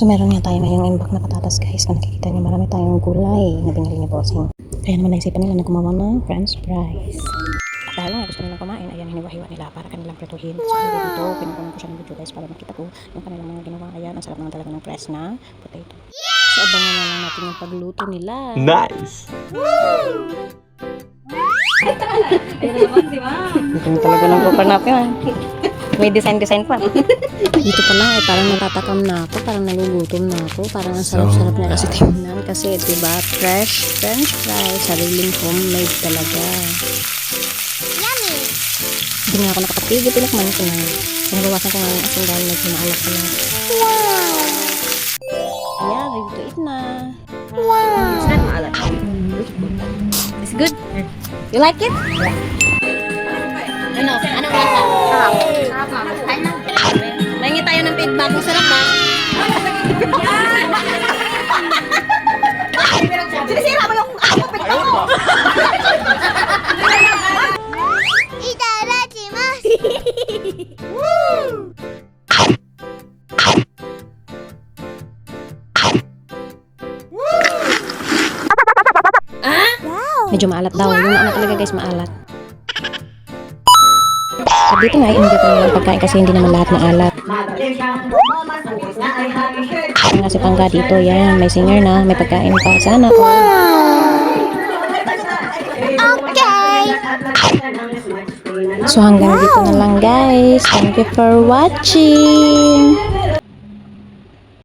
So meron nga tayo ngayong imbak na patatas guys. Kung nakikita niyo marami tayong gulay na binili ni Bossing. Kaya naman naisipan nila na gumawa ng french fries. At dahil nga gusto nilang kumain, ayan hiniwa-hiwa nila para kanilang prituhin. So dito, pinukunan ko siya ng video guys para makita ko yung kanilang mga ginawa. Ayan, ang sarap naman talaga ng fresh na potato. So abangan na lang natin yung pagluto nila. Nice! Ayun naman si Ma'am. Ito na talaga ng cooker natin. May design pa. Dito pa lang ay parang natatakam na ako, parang nagugutom na ako, parang ang sarap-sarap na kasi tingnan kasi diba fresh french fries, sariling homemade talaga. Yummy! Hindi nga ako nakapagpigil, pinakman ko na. Pinabawasan ko nga yung asin dahil medyo maalak ko na. Wow! Ayan, ready to eat na. Wow! It's not maalat. It's good? You like it? Ano? Anong lasa? Sarap. Sarap ma'am. Kain na. Mahingi tayo ng feedback. Masarap ba? Sinisira mo yung pinto ko. Medyo maalat daw. Yung ano talaga guys, maalat. At dito nga, hindi ko naman pagkain kasi hindi naman lahat maalat. Nga si Pangga dito, yan. May singer na, may pagkain pa. Sana. Okay. So hanggang dito na lang guys. Thank you for watching.